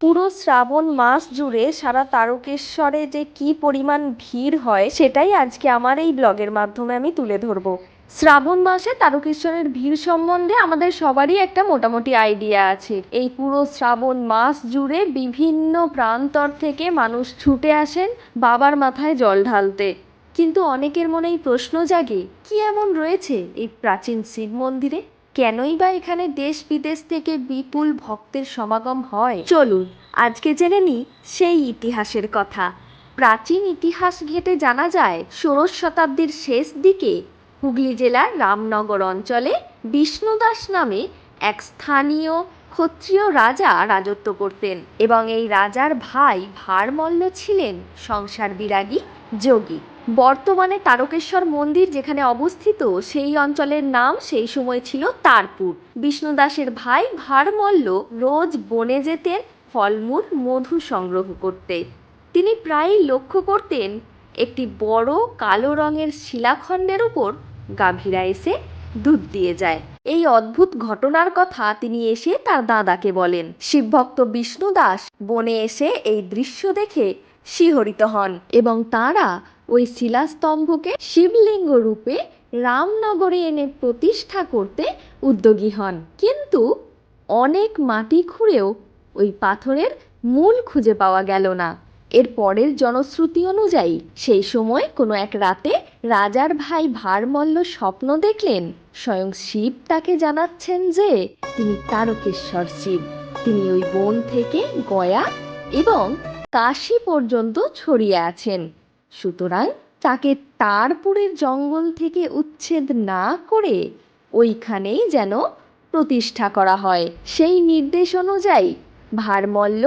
পুরো শ্রাবণ মাস জুড়ে সারা তারকেশ্বরে যে কি পরিমাণ ভিড় হয় সেটাই আজকে আমার এই ব্লগের মাধ্যমে আমি তুলে ধরবো। শ্রাবণ মাসে তারকেশ্বরের ভিড় সম্বন্ধে আমাদের সবারই একটা মোটামুটি আইডিয়া আছে। এই পুরো শ্রাবণ মাস জুড়ে বিভিন্ন প্রান্তর থেকে মানুষ ছুটে আসেন বাবার মাথায় জল ঢালতে। কিন্তু অনেকের মনেই প্রশ্ন জাগে, কি এমন রয়েছে এই প্রাচীন শিব মন্দিরে? কেনই বা এখানে দেশ বিদেশ থেকে বিপুল ভক্তের সমাগম হয়? চলুন আজকে জেনে নিই সেই ইতিহাসের কথা। প্রাচীন ইতিহাস ঘেঁটে জানা যায়, ষোড়শ শতাব্দীর শেষ দিকে হুগলি জেলার রামনগর অঞ্চলে বিষ্ণুদাস নামে এক স্থানীয় ক্ষত্রিয় রাজা রাজত্ব করতেন এবং এই রাজার ভাই ভারমল্ল ছিলেন সংসার বিরাগী যোগী। বর্তমানে তারকেশ্বর মন্দির যেখানে অবস্থিত সেই অঞ্চলের নাম সেই সময় ছিল তারপুর। বিষ্ণুদাসের ভাই ভারমল্ল রোজ বনে যেতেন ফলমূল মধু সংগ্রহ করতে। তিনি প্রায়ই লক্ষ্য করতেন একটি বড় কালো রঙের শিলাখণ্ডের উপর গাভীরা এসে দুধ দিয়ে যায়। এই অদ্ভুত ঘটনার কথা তিনি এসে তার দাদাকে বলেন। শিবভক্ত বিষ্ণুদাস বনে এসে এই দৃশ্য দেখে শিহরিত হন এবং তাঁরা ওই শিলাস্তম্ভকে শিবলিঙ্গ রূপে রামনগরে এনে প্রতিষ্ঠা করতে উদ্যোগী হন। কিন্তু অনেক মাটি খুঁড়েও ওই পাথরের মূল খুঁজে পাওয়া গেল না। এর পরের জনশ্রুতি অনুযায়ী সেই সময় কোনো এক রাতে রাজার ভাই ভারমল্ল স্বপ্ন দেখলেন স্বয়ং শিব তাকে জানাচ্ছেন যে তিনি তারকেশ্বর শিব। তিনি ওই বন থেকে গয়া এবং কাশী পর্যন্ত ছড়িয়ে আছেন। সুতরাং তাকে তারপুরের জঙ্গল থেকে উচ্ছেদ না করে ওইখানেই যেন প্রতিষ্ঠা করা হয়। সেই নির্দেশ অনুযায়ী ভারমল্ল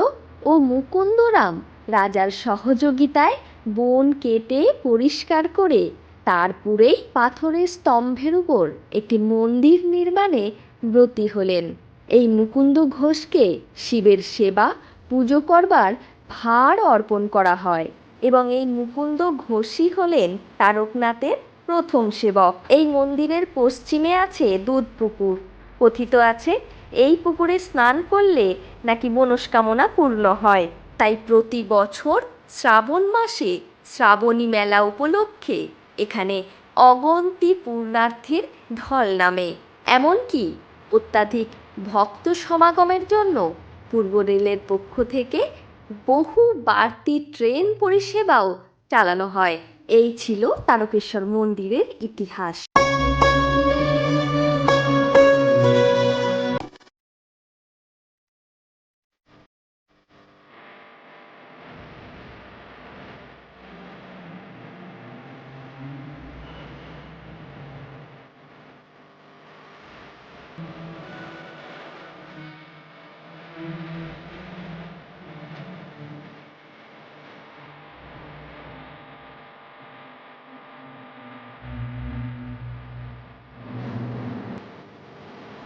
ও মুকুন্দরাম রাজার সহযোগিতায় বন কেটে পরিষ্কার করে তারপুরেই পাথরের স্তম্ভের উপর একটি মন্দির নির্মাণে ব্রতী হলেন। এই মুকুন্দ ঘোষকে শিবের সেবা পুজো করবার ভার অর্পণ করা হয় এবং এই মুকুন্দ ঘোষই হলেন তারকনাথের প্রথম সেবক। এই মন্দিরের পশ্চিমে আছে দুধ পুকুর। কথিত আছে এই পুকুরে স্নান করলে নাকি মনস্কামনা পূর্ণ হয়। তাই প্রতি বছর শ্রাবণ মাসে শ্রাবণী মেলা উপলক্ষে এখানে অগন্তি পূর্ণার্থীর ঢল নামে। এমনকি অত্যাধিক ভক্ত সমাগমের জন্য পূর্ব রেলের পক্ষ থেকে বহু বাড়তি ট্রেন পরিষেবাও চালানো হয়। এই ছিল তারকেশ্বর মন্দিরের ইতিহাস।